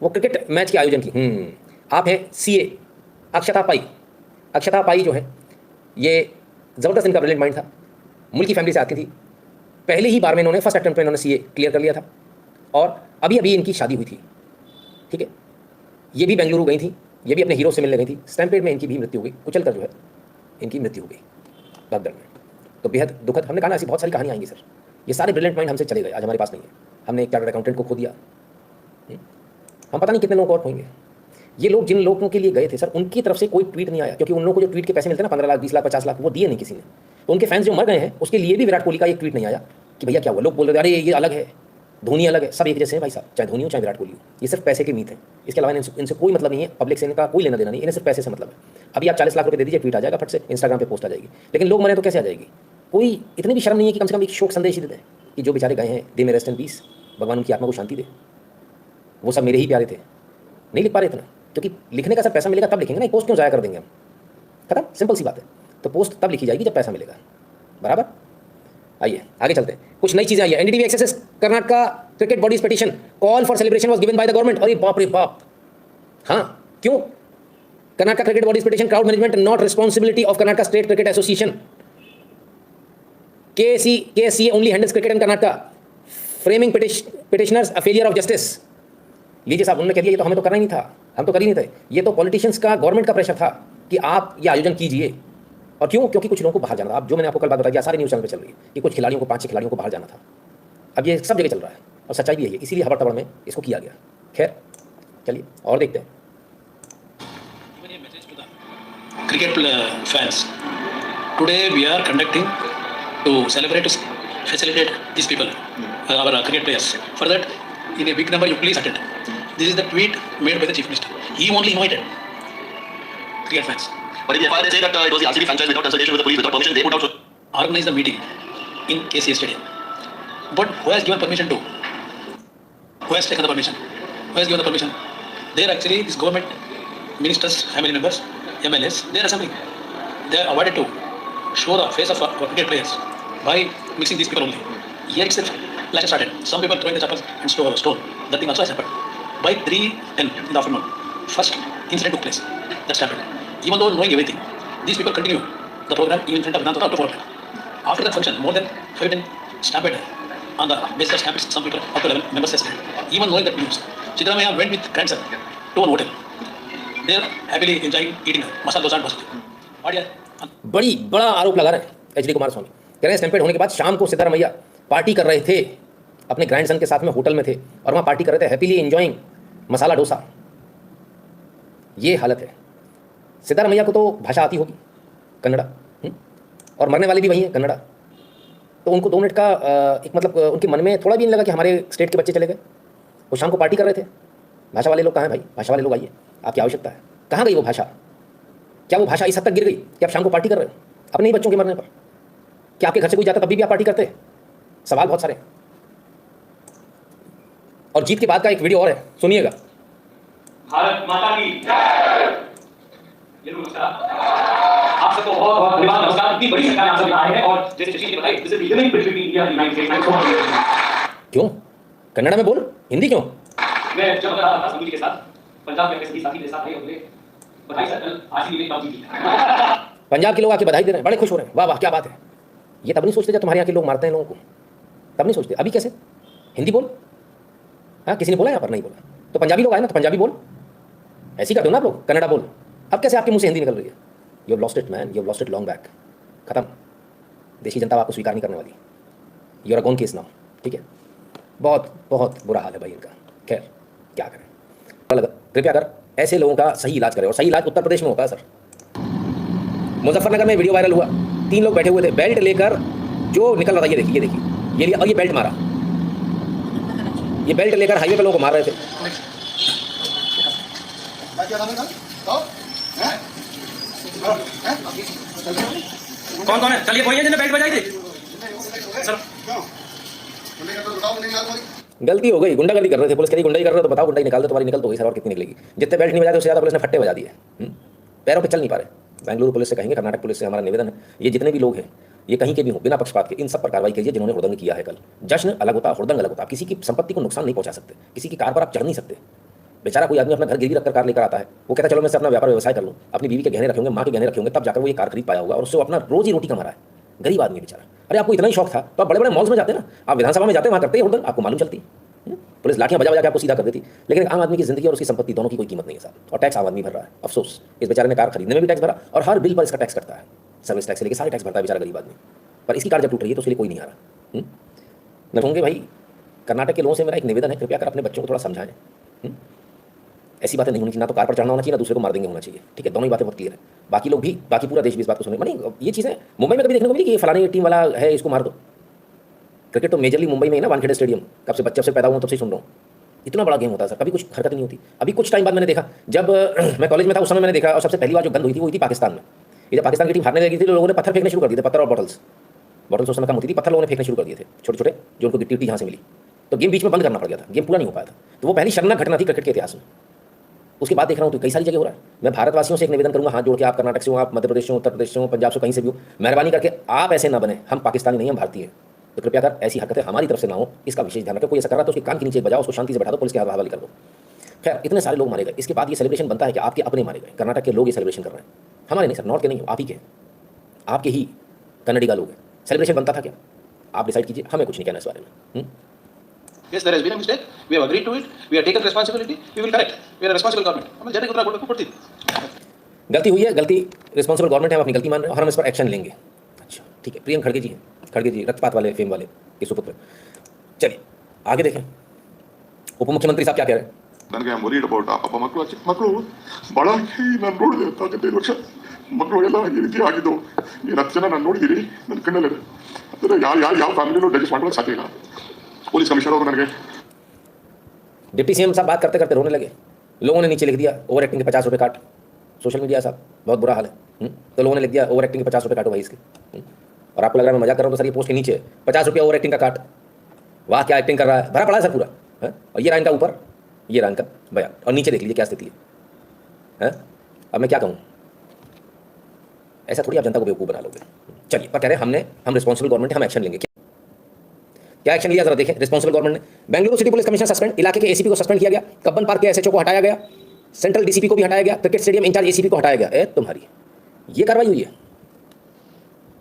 वो cricket match के आयोजन की। आप हैं सीए अक्षता पाई। अक्षता पाई जो है ये ज़बरदस्त इनका ब्रिलियंट माइंड था, मुल्क की फैमिली से आती थी, पहले ही बार में इन्होंने फर्स्ट अटेम्प्ट में इन्होंने सीए क्लियर कर लिया था और अभी अभी इनकी शादी हुई थी। ठीक है, ये भी बेंगलुरु गई थी, ये भी अपने हीरो से मिलने गई थी। स्टैम्पेड में इनकी भी मृत्यु हो गई, कुचल कर जो है इनकी मृत्यु हो गई भगदड़ में। तो बेहद दुखद, हमने कहा ना ऐसी बहुत सारी कहानियाँ आएंगी सर। ये सारे ब्रिलियंट माइंड हमसे चले गए, आज हमारे पास नहीं है। हमने एक चार्टर्ड अकाउंटेंट को खो दिया, हम पता नहीं कितने लोग और खोएंगे। ये लोग जिन लोगों के लिए गए थे सर, उनकी तरफ से कोई ट्वीट नहीं आया, क्योंकि उन लोगों को जो ट्वीट के पैसे मिलते हैं ना 15 लाख 20 लाख 50 लाख, वो दिए नहीं किसी ने। तो उनके फैंस जो मर गए हैं उसके लिए भी विराट कोहली का एक ट्वीट नहीं आया कि भैया क्या हुआ। लोग बोल रहे अरे ये अलग है, धोनी अलग है, सब एक जैसे हैं भाई साहब, चाहे धोनी हो चाहे विराट कोहली हो। ये सिर्फ पैसे की मीत है, इसके अलावा इनसे कोई मतलब नहीं है, पब्लिक से इनका कोई लेना देना नहीं, इन्हें सिर्फ पैसे से मतलब है। अभी आप 40 लाख रुपये दे दीजिए, ट्वीट आ जाएगा, फट से इंस्टाग्राम पे पोस्ट आ जाएगी। लेकिन लोग मरे तो कैसे आ जाएगी? कोई इतनी भी शर्म नहीं है कि कम से कम एक शोक संदेश ही दे दें कि जो बेचारे गए हैं, दे में रेस्ट इन पीस, भगवान उनकी आत्मा को शांति दे। वो सब मेरे ही प्यारे थे, नहीं लिख पा रहे इतना, क्योंकि लिखने का सर पैसा मिलेगा तब लिखेंगे ना, पोस्ट क्यों जाया कर देंगे हम? खत्म, सिंपल सी बात है। तो पोस्ट तब लिखी जाएगी जब पैसा मिलेगा, बराबर। आइए आगे चलते हैं, कुछ नई चीजें आई है। NDTV access Karnataka cricket bodies petition call for celebration was given by the government. अरे बाप रे बाप, हाँ क्यों? Karnataka cricket bodies petition crowd management not responsibility of Karnataka state cricket association. KSCA only handles cricket in Karnataka. Framing petitioners a failure of justice. लीजिए साहब, उन्होंने कह दिया ये तो हमें तो करना ही नहीं था, हम तो कर ही नहीं थे। ये तो पॉलिटिशियंस का, गवर्नमेंट का प्रेशर था कि आप ये आयोजन कीजिए। और क्यों? क्योंकि कुछ लोगों को बाहर जाना था। अब जो मैंने आपको कल बात बताई, सारे न्यूज़ चैनल पे चल रही है कि कुछ खिलाड़ियों को, 5-6 खिलाड़ियों को बाहर जाना था। अब ये सब जगह चल रहा है और सच्चाई भी यही है, इसीलिए हवा तबड़ में इसको किया गया। खैर चलिए और देखते हैं। Cricket fans, today we are conducting to celebrate, to facilitate these people, our cricket players. For that, in a big number, you please attend. This is the tweet made by the Chief Minister. He only invited cricket fans. But if the FIR, they say that it was the RCB franchise without consultation with the police, without permission, they put out. Organize the meeting in KCA Stadium. But who has given permission to? Who has taken the permission? Who has given the permission? There actually, this government, ministers, family members, MLAs, they are assembling. They are awarded to show the face of our cricket players by mixing these people only. Here itself, clash has started. Some people throwing the chappals and stone. That thing also has happened. By 3:10 in the afternoon, first incident took place. That's happened. Even though knowing everything, these people continue the program even in front of Vedanta up to 4 o'clock. After that function, more than 5-10 stampede on the basis of stampede, some people up to 11 members has stayed. Even knowing that news, Siddaramaiah went with grandson to an hotel. They are happily enjoying eating masala dosa and bhajia. What यार? बड़ा आरोप लगा रहे हैं HD Kumar स्वामी, कह रहे हैं stampede होने के बाद शाम को सिद्धारमैया पार्टी कर रहे थे, अपने ग्रैंडसन के साथ में होटल में थे और वहाँ पार्टी कर रहे थे, हैप्पीली एंजॉइंग मसाला डोसा। ये हालत है। सिद्धारमैया को तो भाषा आती होगी कन्नड़ा, और मरने वाले भी वही हैं कन्नड़ा। तो उनको 2 मिनट का एक मतलब उनके मन में थोड़ा भी नहीं लगा कि हमारे स्टेट के बच्चे चले गए। वो शाम को पार्टी कर रहे थे। भाषा वाले लोग कहाँ हैं भाई? भाषा वाले लोग आइए, आपकी आवश्यकता है। कहाँ गई वो भाषा? क्या वो भाषा इस हद तक गिर गई कि आप शाम को पार्टी कर रहे हो अपने ही बच्चों के मरने पर? क्या आपके घर से कोई जाता तभी भी आप पार्टी करते हैं? सवाल बहुत सारे हैं। और जीत के बाद का एक वीडियो और है, सुनिएगा। भारत माता की आप सबको बहुत बहुत धन्यवाद, नमस्कार। इतनी बड़ी संख्या में आप सब आए हैं और जैसे चीज बताई, this is reasoning between India and United states. क्यों कन्नड़ा में बोल, हिंदी क्यों? मैं जब रहा था सभी के साथ, पंजाब के किसी साथी के साथ नहीं होंगे, बधाई सर, आज ही मेरी की पंजाब के लोग आके बधाई दे रहे हैं, बड़े खुश हो रहे हैं, वाह वाह क्या बात है। ये तब नहीं सोचते जब तुम्हारे यहाँ के लोग मारते हैं लोगों को, तब नहीं सोचते। अभी कैसे हिंदी बोल? हाँ, किसी ने बोला यहाँ पर? नहीं बोला। तो पंजाबी लोग आए ना, तो पंजाबी बोल, ऐसी कर दो ना आप लोग, कन्नड़ा बोल। अब कैसे आपके मुंह से हिंदी निकल रही है? You have lost it man, you have lost it long back. खत्म, देशी जनता आपको स्वीकार नहीं करने वाली। You are a gone case now. ठीक है, बहुत बहुत बुरा हाल है भाई इनका। खैर क्या करें, कृपया कर ऐसे लोगों का सही इलाज करें, और सही इलाज उत्तर प्रदेश में होता है सर। मुजफ्फरनगर में वीडियो वायरल हुआ, 3 लोग बैठे हुए थे, बेल्ट लेकर जो निकल रहा था, ये देखिए ये देखिए, ये लिया और ये बेल्ट मारा, ये बेल्ट लेकर हाईवे पे लोगों को मार रहे थे। कौन कौन है? चलिए कोई है जिन्हें बेल्ट बजाई थी? गलती हो गई, गुंडागर्दी कर रहे थे, पुलिस कह रही गुंडाई कर रहे हो तो बताओ, गुंडाई निकाल दो, तुम्हारी निकल तो गई सर, और कितनी निकलेगी? जितने बेल्ट नहीं बजाते उससे ज़्यादा पुलिस ने फट्टे बजा दिए, पैरों पे चल नहीं पा रहे। बेंगलुरु पुलिस से कहेंगे, कर्नाटक पुलिस से हमारा निवेदन है, ये जितने भी लोग हैं, ये कहीं के भी हो, बिना पक्षपात के इन सब पर कार्रवाई कीजिए जिन्होंने हुड़दंग किया है। कल जश्न अलग होता, हुड़दंग अलग होता। आप किसी की संपत्ति को नुकसान नहीं पहुंचा सकते, किसी की कार पर आप चढ़ नहीं सकते, बेचारा कोई आदमी अपना घर गिरवी रखकर कार लेकर आता है, वो कहता है चलो मैं से अपना व्यापार व्यवसाय कर लूँ, अपनी बीवी के गहने रखे होंगे, माँ के गहने रखे होंगे, तब जाकर वो ये कार खरीद पाया होगा और उससे अपना रोजी रोटी कमा रहा है। गरीब आदमी बेचारा। अरे आपको इतना ही शौक था तो आप बड़े बड़े मॉल्स में जाते ना, आप विधानसभा में जाते वहाँ करते हुडन, आपको मालूम चलती। पुलिस लाठियां बजा बजा के आपको सीधा कर देती। लेकिन आम आदमी की जिंदगी और उसकी संपत्ति दोनों की कोई कीमत नहीं है साहब, और टैक्स आम आदमी भर रहा है। अफसोस, इस बेचारे ने कार खरीदने में भी टैक्स भरा और हर बिल पर इसका टैक्स करता है, सर्विस टैक्स से लेकर सारे टैक्स भरता है बेचारा गरीब आदमी। पर इसकी कार जब टूट रही है तो उसके लिए कोई नहीं आ रहा। मैं कहूँगी भाई, कर्नाटक के लोगों से मेरा एक निवेदन है, कृपया कर अपने बच्चों को थोड़ा समझाएं। ऐसी बातें नहीं होनी चाहिए, ना तो कार पर चढ़ना होना चाहिए, ना दूसरे को मार देंगे होना चाहिए। ठीक है, दोनों ही बातें बहुत क्लियर है। बाकी लोग भी, बाकी पूरा देश भी इस बात को सुने। मानी ये चीज़ें मुंबई में कभी देखने को मिली कि ये फलाने टीम वाला है, इसको मार दो। क्रिकेट तो मेजरली मुंबई में ही ना, वानखेड़े स्टेडियम, कब से बच्चे से पैदा हुआ तब से सुन रहा हूँ। इतना बड़ा गेम होता है सर, कभी कुछ हरकत नहीं होती। अभी कुछ टाइम बाद मैंने देखा, जब मैं कॉलेज में था उस समय मैंने देखा, और सबसे पहली बार जो गंद हुई थी वो हुई थी पाकिस्तान में। ये जब पाकिस्तान की टीम हारने लगी थी तो लोगों ने पत्थर फेंकने शुरू कर दिए थे, पत्थर और बॉटल्स उस समय कम होती थी, पत्थर लोगों ने फेंकने शुरू कर दिए थे, छोटे छोटे, जो उनको गिट्टी जहाँ से मिली। तो गेम बीच में बंद करना पड़ गया था, गेम पूरा नहीं हो पाया था। तो वो पहली शर्मनाक घटना थी क्रिकेट के इतिहास में। उसके बाद देख रहा हूँ तो कई सारी जगह हो रहा है। मैं भारतवासियों से एक निवेदन करूँगा, हाथ जोड़ के, आप कर्नाटक से हो, आप मध्य प्रदेश से हो, उत्तर प्रदेश से हो, पंजाब से, कहीं से भी हो, मेहरबानी करके आप ऐसे ना बने। हम पाकिस्तानी नहीं, हम भारतीय हैं। तो कृपया कर ऐसी हरकतें हमारी तरफ से ना हो, इसका विशेष ध्यान रखें। कोई ऐसा कर रहा तो उसके कान के नीचे बजाओ, उसको शांति से बैठा दो, पुलिस के हवाले कर दो। खैर, इतने सारे लोग मारे गए। इसके बाद ये सेलिब्रेशन बनता है कि आपके अपने मारे गए, कर्नाटक के लोग ये सेलिब्रेशन कर रहे हैं, हमारे नहीं सर, नॉर्थ के नहीं, आप ही के, आपके ही कन्नडिगा लोग हैं। सेलिब्रेशन बनता था क्या? आप डिसाइड कीजिए, हमें कुछ नहीं कहना इस बारे में। Yes, there has been a mistake. We have agreed to it. We have taken responsibility. We will correct. We are a responsible government. हमें जने कुतरा बोलने को पड़ती है। गलती हुई है, गलती, रिस्पॉन्सिबल गवर्नमेंट है, हम अपनी गलती मान रहे हैं और हम इस पर एक्शन लेंगे। अच्छा ठीक है, प्रियम खड़गे जी हैं, खड़गे जी रक्तपात वाले, फेम वाले के सुपुत्र। चलिए आगे देखें, उप मुख्यमंत्री साहब क्या कह रहे हैं। ನನಗೆ ಐ ವರಿಡ್ ಅಬೌಟ್ ಪಾಪ ಮಕ್ಕಳು ಚಿಕ್ಕ ಮಕ್ಕಳು ಬಳಾಗಿ ನಾನು ನೋಡಿದೆ 15 ವರ್ಷ ಮಕ್ಕಳು ಎಲ್ಲ ಈ ರೀತಿ ಆಗಿದ್ದು. ಈ 10 ಜನ ನಾನು ನೋಡಿದ್ದೀನಿ, ನನ್ನ ಕಣ್ಣಲ್ಲಿದೆ. ಅಂದರೆ ಯಾವ ಫ್ಯಾಮಿಲಿನೂ ಡೈಜೆಸ್ಟ್ ಮಾಡೋಕ್ಕೆ ಸಾಧ್ಯ ಇಲ್ಲ. पुलिस कमिश्नर और ನನಗೆ डिप्टी सीएम साहब बात करते करते रोने लगे। लोगों ने नीचे लिख दिया ओवर एक्टिंग के 50 रुपये काट। सोशल मीडिया साहब बहुत बुरा हाल है। तो लोगों ने लिख दिया ओवर एक्टिंग के 50 रुपये काटो भाई इसके। और आपको लग रहा है मैं मजाक कर रहा हूँ तो सर ये पोस्ट के नीचे 50 रुपया ओवर एक्टिंग का काट। वाह क्या एक्टिंग कर रहा है, भरा पड़ा है सर पूरा है। और ये रहा इनका ऊपर, ये रहा इनका बयान, और नीचे देख लीजिए क्या स्थिति है। अब मैं क्या कहूँ, ऐसा थोड़ी आप जनता को बेवकूफ़ बना लोगे। चलिए, पर कह रहे हैं हम रिस्पॉन्सिबल गवर्नमेंट है, हम एक्शन लेंगे। क्या एक्शन लिया जरा देखें रिस्पॉन्सिबल गवर्नमेंट ने। Bengaluru city police commissioner suspend, इलाके के एसीपी को सस्पेंड किया गया, कब्बन पार्क के एसएचओ को हटाया गया, सेंट्रल डीसीपी को भी हटाया गया, क्रिकेट स्टेडियम इंचार्ज एसीपी को हटाया गया। तुम्हारी ये कार्रवाई हुई है,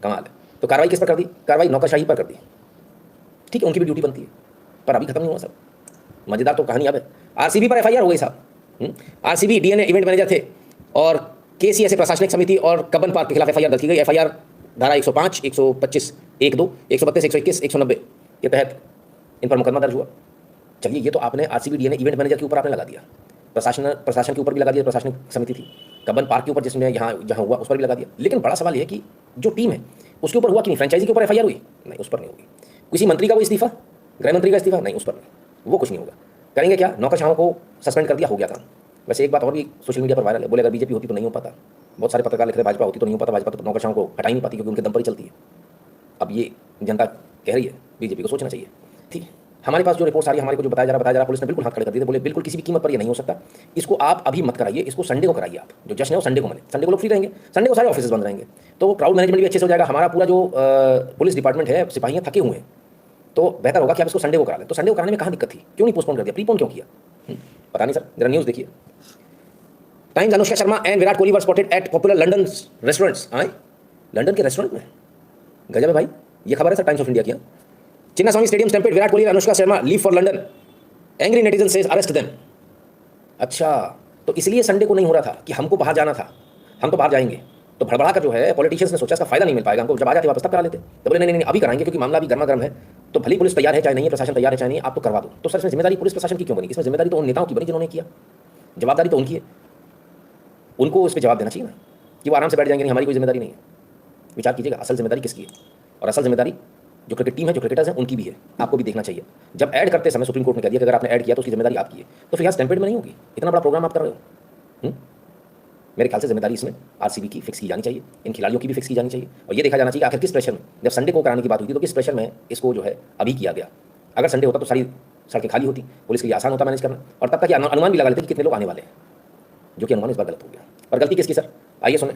कमाल है। तो कार्रवाई किस पर कर दी? कार्रवाई नौकरशाही पर कर दी। ठीक है, उनकी भी ड्यूटी बनती है, पर अभी खत्म नहीं हुआ सब। मजेदार तो कहानी अब है। आरसीबी पर एफआईआर हो गई साहब। आरसीबी डीएनए इवेंट मैनेजर थे और केसीएसए प्रशासनिक समिति और कब्बन पार्क के खिलाफ एफआईआर दर्ज की गई। एफआईआर धारा 105, 125, 12, 132, 121, 190 के तहत इन पर मुकदमा दर्ज हुआ। चलिए, ये तो आपने आरसीबी डीएनए इवेंट मैनेजर के ऊपर आपने लगा दिया, प्रशासन के ऊपर भी लगा दिया, प्रशासनिक समिति थी, कब्बन पार्क के ऊपर जिसमें जहाँ हुआ उस पर भी लगा दिया। लेकिन बड़ा सवाल यह है कि जो टीम है उसके ऊपर हुआ कि नहीं? फ्रेंचाइजी के ऊपर एफआईआर हुई? नहीं, उस पर नहीं होगी। किसी मंत्री का कोई इस्तीफा, गृह मंत्री का इस्तीफा? नहीं, उस पर नहीं, वो कुछ नहीं होगा। करेंगे क्या? नौकरशाहों को सस्पेंड कर दिया, हो गया काम। वैसे एक बात और भी सोशल मीडिया पर वायरल है, बोले अगर बीजेपी होती तो नहीं हो पाता। बहुत सारे पत्रकार लिख रहे भाजपा होती तो नहीं हो पाता, भाजपा तो नौकरशाहों को हटा ही नहीं पाती क्योंकि उनके दम पर ही चलती है। अब ये जनता कह रही है, बीजेपी को सोचना चाहिए। ठीक है, हमारे पास जो रिपोर्ट आ रही है, हमारे को जो बताया जा रहा, पुलिस ने बिल्कुल हाथ खड़े कर दिए थे, बोले बिल्कुल किसी भी कीमत पर ये नहीं हो सकता, इसको आप अभी मत कराइए, इसको संडे को कराइए। आप जो जश्न है वो संडे को मने, संडे को लोग फ्री रहेंगे, संडे को सारे ऑफिस बंद रहेंगे, तो क्राउड मैनेजमेंट भी अच्छे से हो जाएगा। हमारा पूरा जो पुलिस डिपार्टमेंट है, सिपाहियाँ थके हुए हैं, तो बेहतर होगा कि आप इसको संडे को करा लें। तो संडे को कराने में कहाँ दिक्कत थी? क्यों नहीं पोस्टपोन कर दिया, प्रीपोन क्यों किया? पता नहीं सर, जरा न्यूज़ देखिए। Times, Anushka Sharma and Virat Kohli were spotted eight popular London restaurants. आए लंदन के रेस्टोरेंट में, गजब है भाई। ये खबर है सर टाइम्स ऑफ इंडिया की। चिन्नास्वामी स्टेडियम स्टैम्पेड, विराट कोहली और Anushka Sharma leave for London, angry netizen says arrest them. अच्छा, तो इसलिए संडे को नहीं हो रहा था कि हमको बाहर जाना था, हम तो बाहर जाएंगे। तो भड़बड़ा कर जो है पॉलिटिशियंस ने सोचा इसका फायदा नहीं मिल पाएगा हमको, जब आ जाते वापस तब करा लेते। तो बोले नहीं अभी कराएंगे क्योंकि मामला अभी गर्मा गर्म है। तो भली पुलिस तैयार है चाहे नहीं है, प्रशासन तैयार है चाहे नहीं, आप तो करवा दो। तो सर इसमें जिम्मेदारी पुलिस प्रशासन की क्यों बनी? इसमें जिम्मेदारी तो उन नेताओं की बनी जिन्होंने किया, जवाबदारी तो उनकी है, उनको इस पर जवाब देना चाहिए ना कि वो आराम से बैठ जाएंगे, नहीं हमारी कोई जिम्मेदारी नहीं है। विचार कीजिएगा असल जिम्मेदारी किसकी है, और असल जिम्मेदारी जो क्रिकेट टीम है, जो क्रिकेटर्स हैं, उनकी भी है। आपको भी देखना चाहिए। जब ऐड करते समय सुप्रीम कोर्ट ने कह दिया कि अगर आपने ऐड किया तो उसकी जिम्मेदारी आपकी है, तो फिर यहाँ स्टैम्पेड में नहीं होगी। इतना बड़ा प्रोग्राम आप कर रहे हो। मेरे ख्याल से जिम्मेदारी इसमें आरसीबी की फिक्स की जानी चाहिए, इन खिलाड़ियों की भी फिक्स की जानी चाहिए, और ये देखा जाना चाहिए आखिर किस प्रेशर में, जब संडे को कराने की बात हुई थी तो किस प्रेशर में इसको जो है अभी किया गया। अगर संडे होता तो सारी सड़कें खाली होती, पुलिस के लिए आसान होता मैनेज करना, और तब तक ये अनुमान भी लगा लेते कि कितने लोग आने वाले हैं, जो कि अनुमान इस बार गलत हो गया। और गलती किसकी सर? आइए सुने।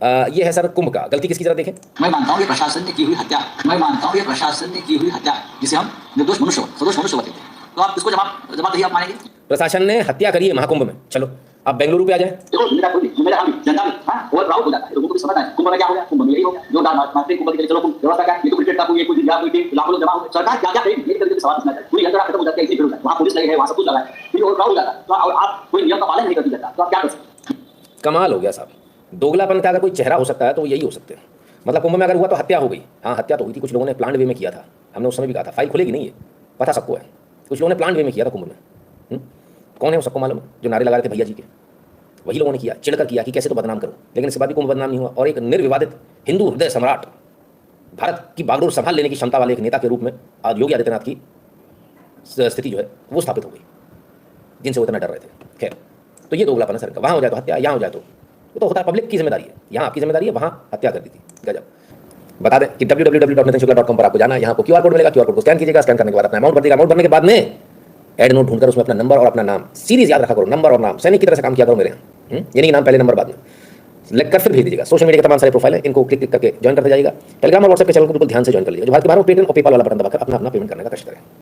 ये है सर कुंभ का, गलती किसकी जरा देखें। मैं मानता हूँ ये प्रशासन ने की हुई हत्या, मैं मानता हूँ ये प्रशासन ने की हुई हत्या, जिसे हम निर्दोष मनुष्य, सदोष मनुष्य होते थे। तो आप इसको जवाब दही आप मानेंगे? प्रशासन ने हत्या करी है महाकुंभ में। चलो आप बेंगलुरु पे आ जाए, देखो मेरा कोई मेरा हम जनता भी हाँ और प्राउड हो जाता है, लोगों को भी समझना है कुंभ में क्या हो गया, कुंभ में यही हो गया जो दान मारते कुंभ के चलो कुंभ व्यवस्था क्या, ये तो क्रिकेट का कोई कोई या कोई टीम लाखों लोग जमा हो, सरकार क्या क्या करेगी ये तरीके से सवाल पूछना चाहिए। पूरी अंतरा खत्म हो जाती है इसी फिर वहां पुलिस लगी है, वहां सब कुछ लगा है, फिर और प्राउड हो जाता है। तो और आप कोई नियम का पालन नहीं करती जनता, तो आप क्या कर सकते हैं? कमाल हो गया साहब। दोगलापन का अगर कोई चेहरा हो सकता है तो वो यही हो सकते हैं। मतलब कुंभ में अगर हुआ तो हत्या हो गई, हाँ हत्या तो हुई थी, कुछ लोगों ने प्लान वे में किया था, हमने उस समय भी कहा था फाइल खुलेगी नहीं है, पता सबको है, कुछ लोगों ने प्लान वे में किया था कुंभ में। कौन है वो सबको मालूम है, जो नारे लगा रहे थे भैया जी के, वही लोगों ने किया, चिढ़कर किया कि कैसे तो बदनाम करो, लेकिन इसके बाद भी कुंभ बदनाम नहीं हुआ। और एक निर्विवादित हिंदू हृदय सम्राट, भारत की बागडोर संभाल लेने की क्षमता वाले एक नेता के रूप में आज योगी आदित्यनाथ की स्थिति जो है वो स्थापित हो गई, जिनसे वो इतना डर रहे थे। खैर, तो ये दोगलापन है सर का, वहाँ हो जाए तो हत्या, यहाँ हो जाए तो वो तो होता है, पब्लिक की जिम्मेदारी है, यहाँ आपकी जिम्मेदारी है, वहाँ हत्या कर दी थी। गजब। बता दें कि www.nitinshukla.com पर आपको जाना है, यहाँ आपको QR कोड मिलेगा, QR कोड को स्कैन कीजिएगा, स्कैन करने के बाद अपना अमाउंट भर देगा, अमाउंट भरने के बाद में एड नोट ढूंढकर उसमें अपना नंबर और अपना नाम सीरीज याद रखा करो, नंबर और नाम सैनिक की तरह से काम किया करो मेरे यहाँ, यानी कि नाम पहले नंबर बाद में लिख कर फिर भेज दीजिएगा। सोशल मीडिया के तमाम सारे प्रोफाइल है, इनको क्लिक करके ज्वाइन करते जाइएगा। टेलीग्राम और व्हाट्सएप के चैनल को बिल्कुल ध्यान से ज्वाइन कर लीजिए। जो भारत के बाहर पेटीएम और पेपाल वाला बटन दबाकर अपना पेमेंट करने का कष्ट करें।